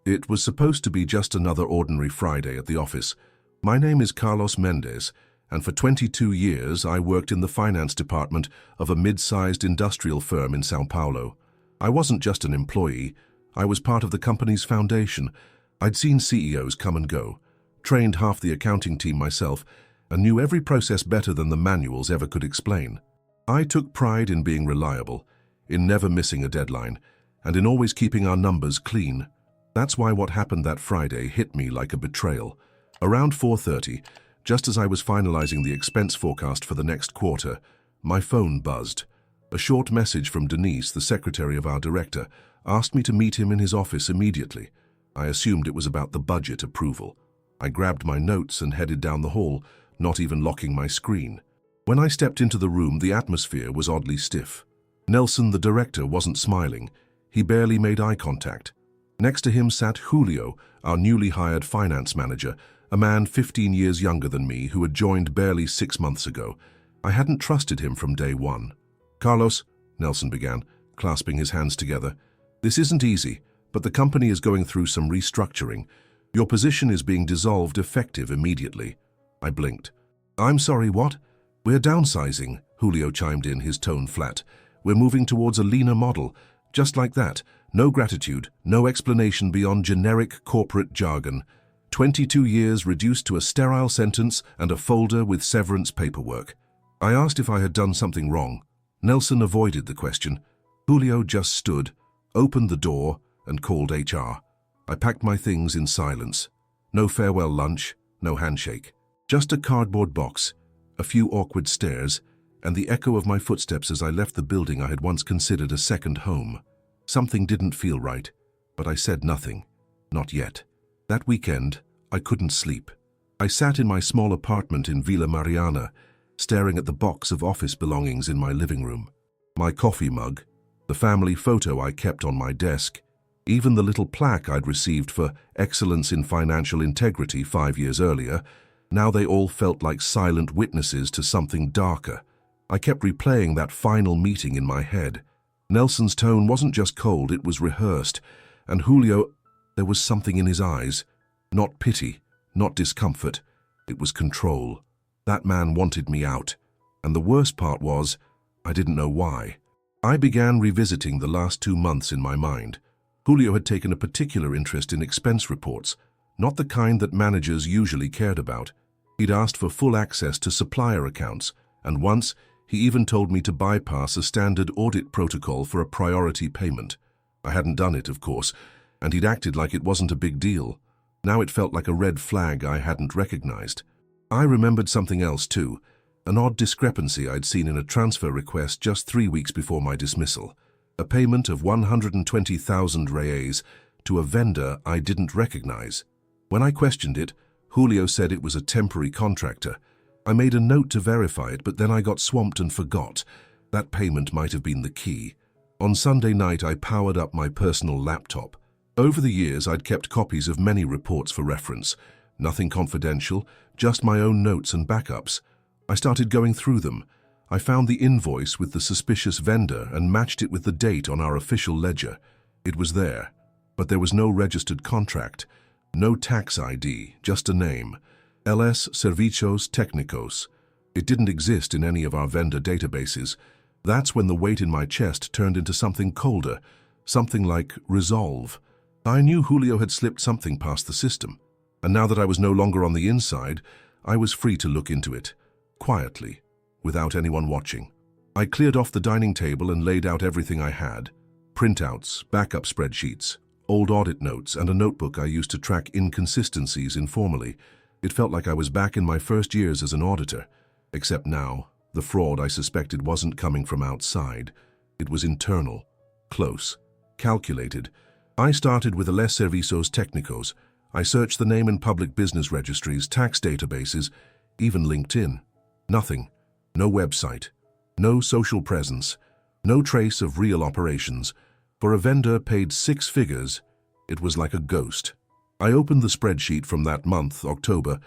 It was supposed to be just another ordinary Friday at the office. My name is Carlos Mendez, and for 22 years I worked in the finance department of a mid-sized industrial firm in São Paulo. I wasn't just an employee, I was part of the company's foundation. I'd seen CEOs come and go, trained half the accounting team myself, and knew every process better than the manuals ever could explain. I took pride in being reliable, in never missing a deadline, and in always keeping our numbers clean. That's why what happened that Friday hit me like a betrayal. Around 4:30, just as I was finalizing the expense forecast for the next quarter, my phone buzzed. A short message from Denise, the secretary of our director, asked me to meet him in his office immediately. I assumed it was about the budget approval. I grabbed my notes and headed down the hall, not even locking my screen. When I stepped into the room, the atmosphere was oddly stiff. Nelson, the director, wasn't smiling. He barely made eye contact. Next to him sat Julio, our newly hired finance manager, a man 15 years younger than me who had joined barely 6 months ago. I hadn't trusted him from day one. "Carlos," Nelson began, clasping his hands together, "this isn't easy, but the company is going through some restructuring. Your position is being dissolved effective immediately." I blinked. "I'm sorry, what?" "We're downsizing," Julio chimed in, his tone flat. "We're moving towards a leaner model. Just like that. No gratitude, no explanation beyond generic corporate jargon. 22 years reduced to a sterile sentence and a folder with severance paperwork." I asked if I had done something wrong. Nelson avoided the question. Julio just stood, opened the door, and called HR. I packed my things in silence. No farewell lunch, no handshake. Just a cardboard box, a few awkward stares, and the echo of my footsteps as I left the building I had once considered a second home. Something didn't feel right, but I said nothing. Not yet. That weekend, I couldn't sleep. I sat in my small apartment in Vila Mariana, staring at the box of office belongings in my living room. My coffee mug, the family photo I kept on my desk, even the little plaque I'd received for excellence in financial integrity 5 years earlier, now they all felt like silent witnesses to something darker. I kept replaying that final meeting in my head. Nelson's tone wasn't just cold, it was rehearsed. And Julio, there was something in his eyes. Not pity, not discomfort. It was control. That man wanted me out. And the worst part was, I didn't know why. I began revisiting the last 2 months in my mind. Julio had taken a particular interest in expense reports, not the kind that managers usually cared about. He'd asked for full access to supplier accounts, and once, he even told me to bypass a standard audit protocol for a priority payment. I hadn't done it, of course, and he'd acted like it wasn't a big deal. Now it felt like a red flag I hadn't recognized. I remembered something else too, an odd discrepancy I'd seen in a transfer request just 3 weeks before my dismissal. A payment of 120,000 reais to a vendor I didn't recognize. When I questioned it, Julio said it was a temporary contractor. I made a note to verify it, but then I got swamped and forgot. That payment might have been the key. On Sunday night, I powered up my personal laptop. Over the years, I'd kept copies of many reports for reference. Nothing confidential, just my own notes and backups. I started going through them. I found the invoice with the suspicious vendor and matched it with the date on our official ledger. It was there, but there was no registered contract, no tax ID, just a name. LS Servicios Técnicos. It didn't exist in any of our vendor databases. That's when the weight in my chest turned into something colder, something like resolve. I knew Julio had slipped something past the system, and now that I was no longer on the inside, I was free to look into it, quietly, without anyone watching. I cleared off the dining table and laid out everything I had. Printouts, backup spreadsheets, old audit notes, and a notebook I used to track inconsistencies informally. It felt like I was back in my first years as an auditor, except now, the fraud I suspected wasn't coming from outside. It was internal, close, calculated. I started with Les Servicios Técnicos. I searched the name in public business registries, tax databases, even LinkedIn. Nothing. No website. No social presence. No trace of real operations. For a vendor paid 6 figures, it was like a ghost. I opened the spreadsheet from that month, October.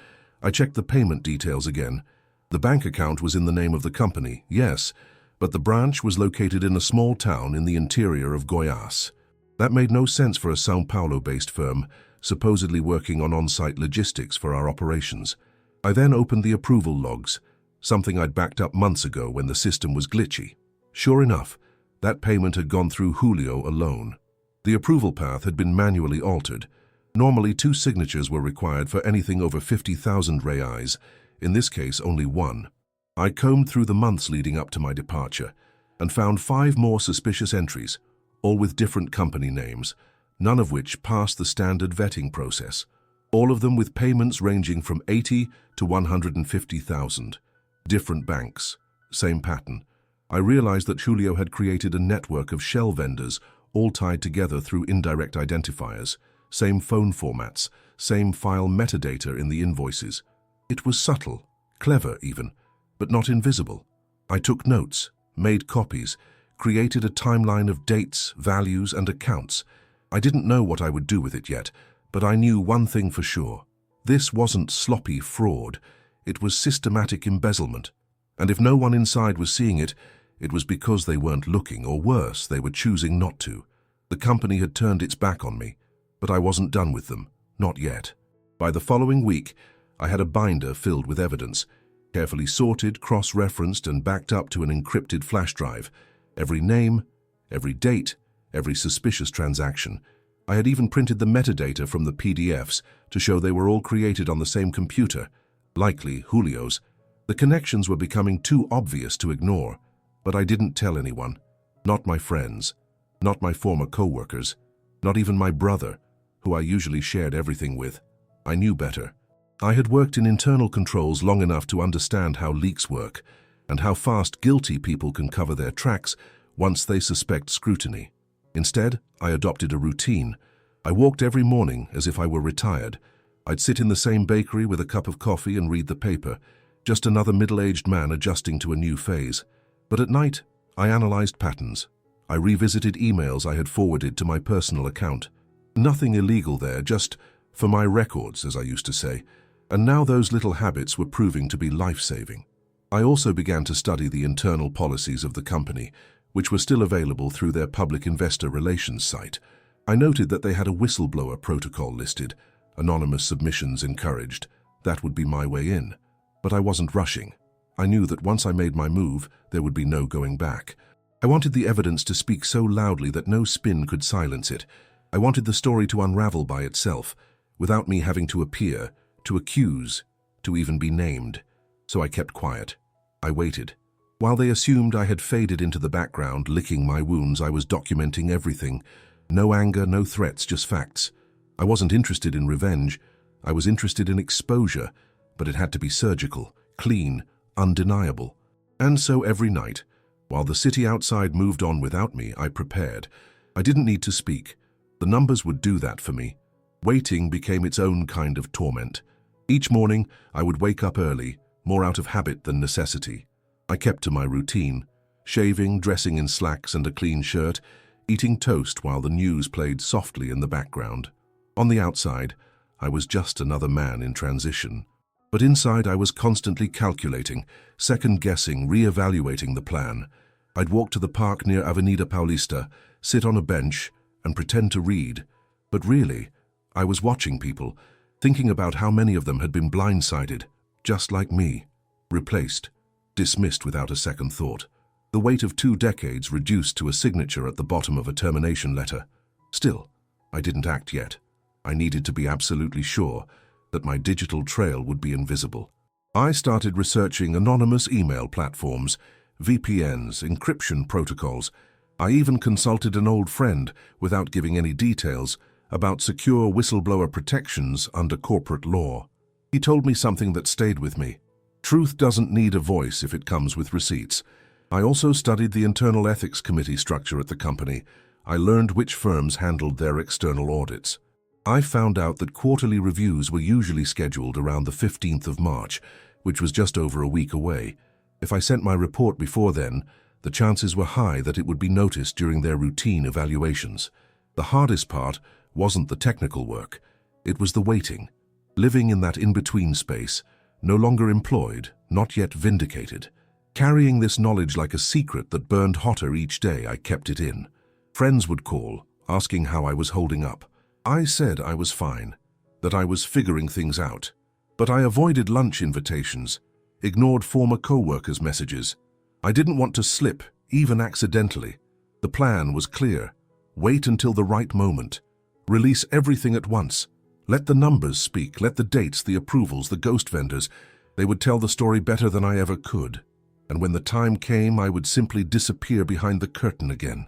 I checked the payment details again. The bank account was in the name of the company, yes, but the branch was located in a small town in the interior of Goiás. That made no sense for a São Paulo-based firm, supposedly working on on-site logistics for our operations. I then opened the approval logs, something I'd backed up months ago when the system was glitchy. Sure enough, that payment had gone through Julio alone. The approval path had been manually altered. Normally, 2 signatures were required for anything over 50,000 reais, in this case only 1. I combed through the months leading up to my departure and found 5 more suspicious entries, all with different company names, none of which passed the standard vetting process. All of them with payments ranging from 80 to 150,000. Different banks, same pattern. I realized that Julio had created a network of shell vendors, all tied together through indirect identifiers, same phone formats, same file metadata in the invoices. It was subtle, clever even, but not invisible. I took notes, made copies, created a timeline of dates, values, and accounts. I didn't know what I would do with it yet, but I knew one thing for sure. This wasn't sloppy fraud, it was systematic embezzlement. And if no one inside was seeing it, it was because they weren't looking, or worse, they were choosing not to. The company had turned its back on me, but I wasn't done with them, not yet. By the following week, I had a binder filled with evidence, carefully sorted, cross-referenced, and backed up to an encrypted flash drive. Every name, every date, every suspicious transaction. I had even printed the metadata from the PDFs to show they were all created on the same computer, likely Julio's. The connections were becoming too obvious to ignore, but I didn't tell anyone. Not my friends, not my former co-workers, not even my brother, who I usually shared everything with. I knew better. I had worked in internal controls long enough to understand how leaks work and how fast guilty people can cover their tracks once they suspect scrutiny. Instead, I adopted a routine. I walked every morning as if I were retired. I'd sit in the same bakery with a cup of coffee and read the paper, just another middle-aged man adjusting to a new phase. But at night, I analyzed patterns. I revisited emails I had forwarded to my personal account. Nothing illegal there, just for my records, as I used to say. And now those little habits were proving to be life-saving. I also began to study the internal policies of the company, which were still available through their public investor relations site. I noted that they had a whistleblower protocol listed, anonymous submissions encouraged. That would be my way in. But I wasn't rushing. I knew that once I made my move, there would be no going back. I wanted the evidence to speak so loudly that no spin could silence it. I wanted the story to unravel by itself, without me having to appear, to accuse, to even be named. So I kept quiet. I waited. While they assumed I had faded into the background, licking my wounds, I was documenting everything. No anger, no threats, just facts. I wasn't interested in revenge. I was interested in exposure, but it had to be surgical, clean, undeniable. And so every night, while the city outside moved on without me, I prepared. I didn't need to speak. The numbers would do that for me. Waiting became its own kind of torment. Each morning, I would wake up early, more out of habit than necessity. I kept to my routine, shaving, dressing in slacks and a clean shirt, eating toast while the news played softly in the background. On the outside, I was just another man in transition. But inside, I was constantly calculating, second-guessing, re-evaluating the plan. I'd walk to the park near Avenida Paulista, sit on a bench, and pretend to read. But really, I was watching people, thinking about how many of them had been blindsided, just like me, replaced, dismissed without a second thought. The weight of 2 decades reduced to a signature at the bottom of a termination letter. Still, I didn't act yet. I needed to be absolutely sure that my digital trail would be invisible. I started researching anonymous email platforms, VPNs, encryption protocols. I even consulted an old friend, without giving any details, about secure whistleblower protections under corporate law. He told me something that stayed with me. Truth doesn't need a voice if it comes with receipts. I also studied the internal ethics committee structure at the company. I learned which firms handled their external audits. I found out that quarterly reviews were usually scheduled around the 15th of March, which was just over a week away. If I sent my report before then, the chances were high that it would be noticed during their routine evaluations. The hardest part wasn't the technical work. It was the waiting. Living in that in-between space, no longer employed, not yet vindicated. Carrying this knowledge like a secret that burned hotter each day, I kept it in. Friends would call, asking how I was holding up. I said I was fine, that I was figuring things out. But I avoided lunch invitations, ignored former co-workers' messages. I didn't want to slip, even accidentally. The plan was clear. Wait until the right moment. Release everything at once. Let the numbers speak, let the dates, the approvals, the ghost vendors. They would tell the story better than I ever could. And when the time came, I would simply disappear behind the curtain again.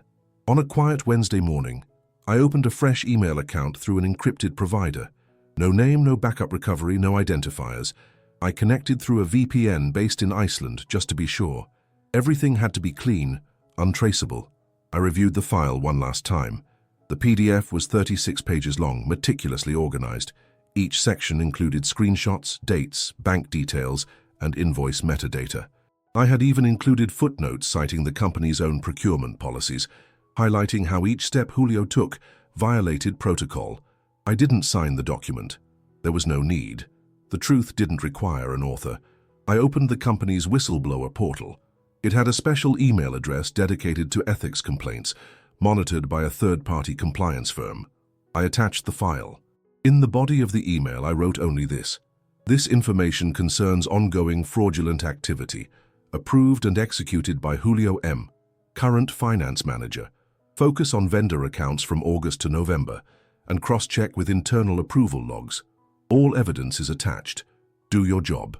On a quiet Wednesday morning, I opened a fresh email account through an encrypted provider. No name, no backup recovery, no identifiers. I connected through a VPN based in Iceland, just to be sure. Everything had to be clean, untraceable. I reviewed the file one last time. The PDF was 36 pages long, meticulously organized. Each section included screenshots, dates, bank details, and invoice metadata. I had even included footnotes citing the company's own procurement policies, highlighting how each step Julio took violated protocol. I didn't sign the document. There was no need. The truth didn't require an author. I opened the company's whistleblower portal. It had a special email address dedicated to ethics complaints, monitored by a third-party compliance firm. I attached the file. In the body of the email, I wrote only this. This information concerns ongoing fraudulent activity, approved and executed by Julio M., current finance manager. Focus on vendor accounts from August to November, and cross-check with internal approval logs. All evidence is attached. Do your job.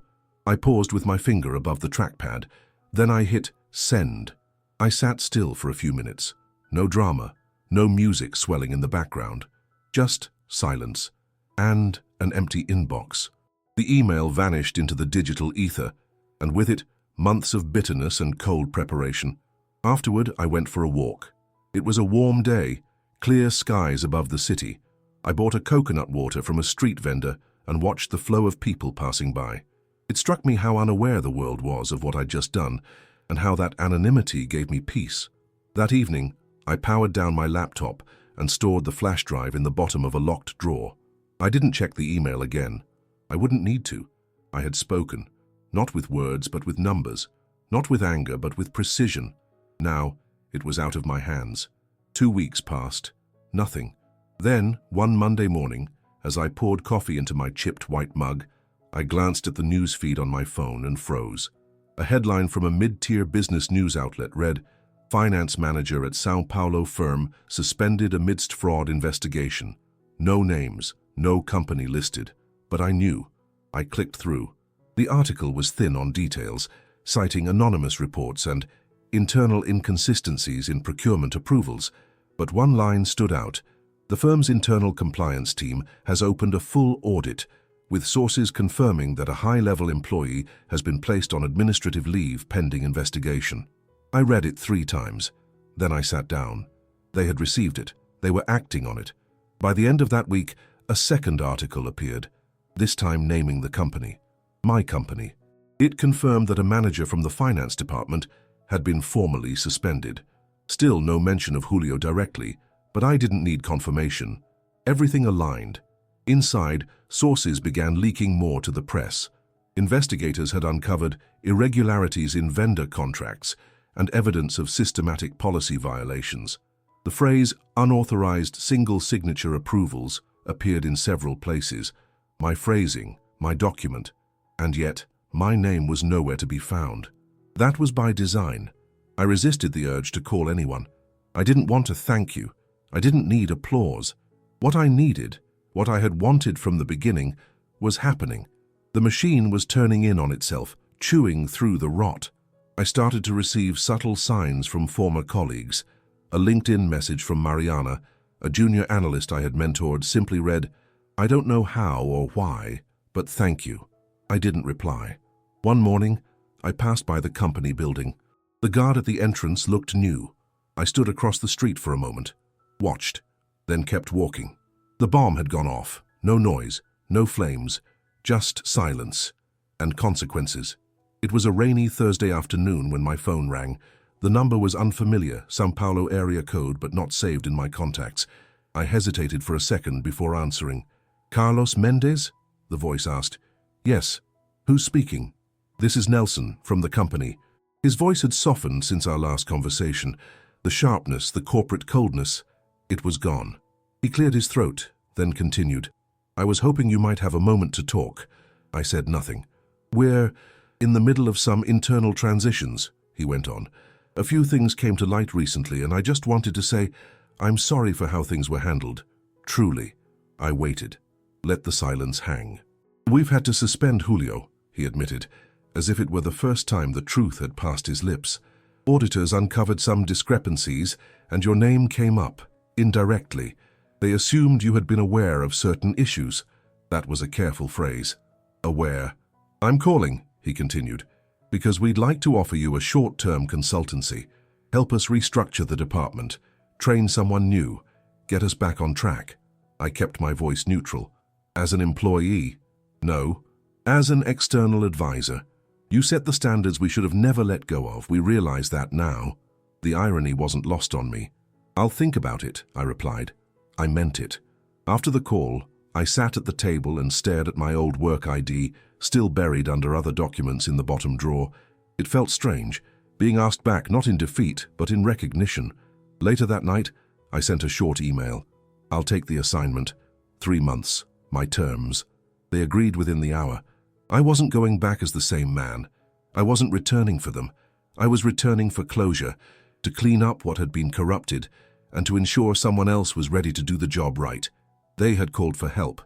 I paused with my finger above the trackpad. Then I hit send. I sat still for a few minutes. No drama, no music swelling in the background. Just silence. And an empty inbox. The email vanished into the digital ether, and with it, months of bitterness and cold preparation. Afterward, I went for a walk. It was a warm day, clear skies above the city. I bought a coconut water from a street vendor and watched the flow of people passing by. It struck me how unaware the world was of what I'd just done, and how that anonymity gave me peace. That evening, I powered down my laptop and stored the flash drive in the bottom of a locked drawer. I didn't check the email again. I wouldn't need to. I had spoken, not with words but with numbers, not with anger but with precision. Now, it was out of my hands. 2 weeks passed. Nothing. Then, one Monday morning, as I poured coffee into my chipped white mug, I glanced at the news feed on my phone and froze. A headline from a mid-tier business news outlet read, "Finance manager at São Paulo firm suspended amidst fraud investigation." No names, no company listed. But I knew. I clicked through. The article was thin on details, citing anonymous reports and internal inconsistencies in procurement approvals. But one line stood out. The firm's internal compliance team has opened a full audit, with sources confirming that a high-level employee has been placed on administrative leave pending investigation. I read it 3 times. Then I sat down. They had received it. They were acting on it. By the end of that week, a second article appeared, this time naming the company. My company. It confirmed that a manager from the finance department had been formally suspended. Still no mention of Julio directly, but I didn't need confirmation. Everything aligned. Inside, sources began leaking more to the press. Investigators had uncovered irregularities in vendor contracts and evidence of systematic policy violations. The phrase unauthorized single-signature approvals appeared in several places. My phrasing, my document, and yet my name was nowhere to be found. That was by design. I resisted the urge to call anyone. I didn't want a thank you. I didn't need applause. What I needed, what I had wanted from the beginning, was happening. The machine was turning in on itself, chewing through the rot. I started to receive subtle signs from former colleagues. A LinkedIn message from Mariana, a junior analyst I had mentored, simply read, "I don't know how or why, but thank you." I didn't reply. One morning, I passed by the company building. The guard at the entrance looked new. I stood across the street for a moment, watched, then kept walking. The bomb had gone off. No noise, no flames, just silence and consequences. It was a rainy Thursday afternoon when my phone rang. The number was unfamiliar, São Paulo area code, but not saved in my contacts. I hesitated for a second before answering. "Carlos Mendes?" the voice asked. "Yes. Who's speaking?" "This is Nelson, from the company." His voice had softened since our last conversation. The sharpness, the corporate coldness, It was gone. He cleared his throat, then continued. I was hoping you might have a moment to talk. I said nothing. We're in the middle of some internal transitions, he went on. A few things came to light recently, and I just wanted to say I'm sorry for how things were handled. Truly. I waited. Let the silence hang. We've had to suspend Julio, he admitted, as if it were the first time the truth had passed his lips. Auditors uncovered some discrepancies, and your name came up, indirectly. They assumed you had been aware of certain issues. That was a careful phrase. Aware. I'm calling, he continued, because we'd like to offer you a short-term consultancy. Help us restructure the department, train someone new, get us back on track. I kept my voice neutral. As an employee? No. As an external advisor. You set the standards we should have never let go of. We realize that now. The irony wasn't lost on me. I'll think about it, I replied. I meant it. After the call, I sat at the table and stared at my old work ID, still buried under other documents in the bottom drawer. It felt strange, being asked back not in defeat, but in recognition. Later that night, I sent a short email. I'll take the assignment. 3 months. My terms. They agreed within the hour. I wasn't going back as the same man. I wasn't returning for them. I was returning for closure, to clean up what had been corrupted, and to ensure someone else was ready to do the job right. They had called for help,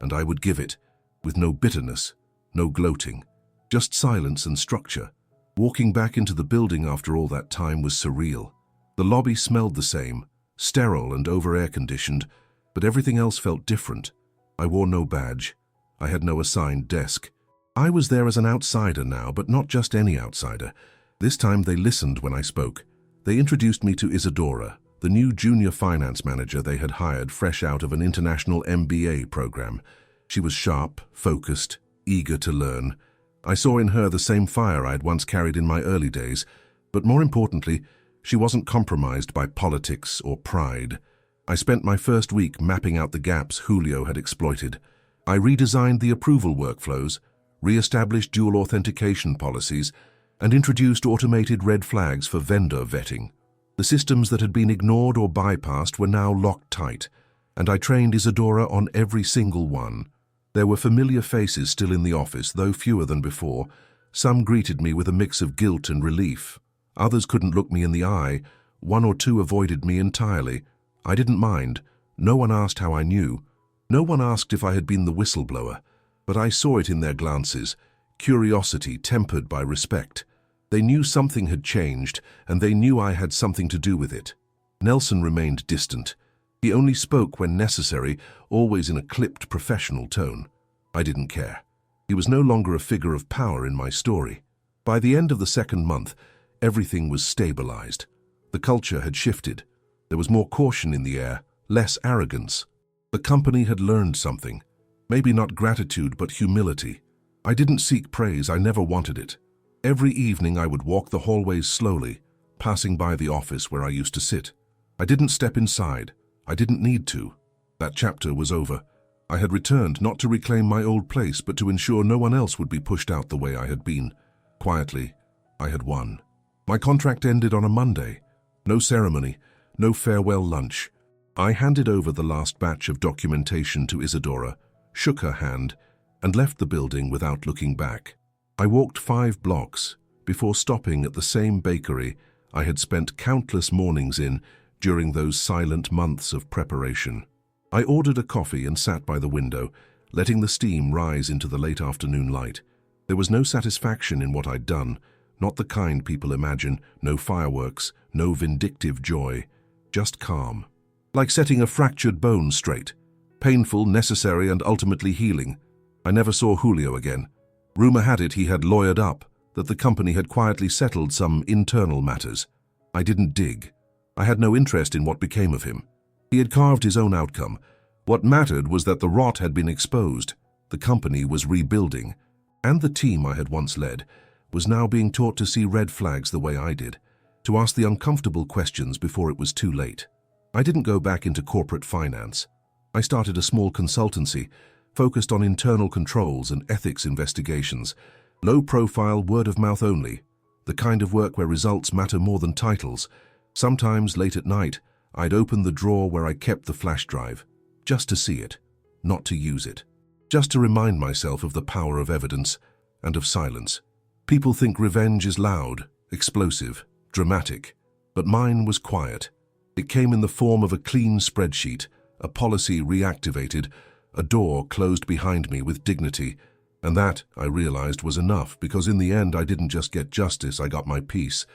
and I would give it, with no bitterness, no gloating, just silence and structure. Walking back into the building after all that time was surreal. The lobby smelled the same, sterile and over-air-conditioned, but everything else felt different. I wore no badge. I had no assigned desk. I was there as an outsider now, but not just any outsider. This time they listened when I spoke. They introduced me to Isadora, the new junior finance manager they had hired fresh out of an international MBA program. She was sharp, focused, eager to learn. I saw in her the same fire I had once carried in my early days, but more importantly, she wasn't compromised by politics or pride. I spent my first week mapping out the gaps Julio had exploited. I redesigned the approval workflows, re-established dual authentication policies, and introduced automated red flags for vendor vetting. The systems that had been ignored or bypassed were now locked tight, and I trained Isadora on every single one. There were familiar faces still in the office, though fewer than before. Some greeted me with a mix of guilt and relief. Others couldn't look me in the eye. 1 or 2 avoided me entirely. I didn't mind. No one asked how I knew. No one asked if I had been the whistleblower. But I saw it in their glances, curiosity tempered by respect. They knew something had changed, and they knew I had something to do with it. Nelson remained distant. He only spoke when necessary, always in a clipped professional tone. I didn't care. He was no longer a figure of power in my story. By the end of the 2nd month, everything was stabilized. The culture had shifted. There was more caution in the air, less arrogance. The company had learned something. Maybe not gratitude, but humility. I didn't seek praise. I never wanted it. Every evening I would walk the hallways slowly, passing by the office where I used to sit. I didn't step inside. I didn't need to. That chapter was over. I had returned not to reclaim my old place, but to ensure no one else would be pushed out the way I had been. Quietly, I had won. My contract ended on a Monday. No ceremony, no farewell lunch. I handed over the last batch of documentation to Isadora, shook her hand, and left the building without looking back. I walked 5 blocks before stopping at the same bakery I had spent countless mornings in during those silent months of preparation. I ordered a coffee and sat by the window, letting the steam rise into the late afternoon light. There was no satisfaction in what I'd done, not the kind people imagine, no fireworks, no vindictive joy, just calm. Like setting a fractured bone straight. Painful, necessary, and ultimately healing. I never saw Julio again. Rumor had it he had lawyered up, that the company had quietly settled some internal matters. I didn't dig. I had no interest in what became of him. He had carved his own outcome. What mattered was that the rot had been exposed, the company was rebuilding, and the team I had once led was now being taught to see red flags the way I did, to ask the uncomfortable questions before it was too late. I didn't go back into corporate finance. I started a small consultancy, focused on internal controls and ethics investigations, low-profile, word-of-mouth only, the kind of work where results matter more than titles. Sometimes, late at night, I'd open the drawer where I kept the flash drive, just to see it, not to use it. Just to remind myself of the power of evidence and of silence. People think revenge is loud, explosive, dramatic, but mine was quiet. It came in the form of a clean spreadsheet, a policy reactivated, a door closed behind me with dignity, and that, I realized, was enough, because in the end I didn't just get justice, I got my peace.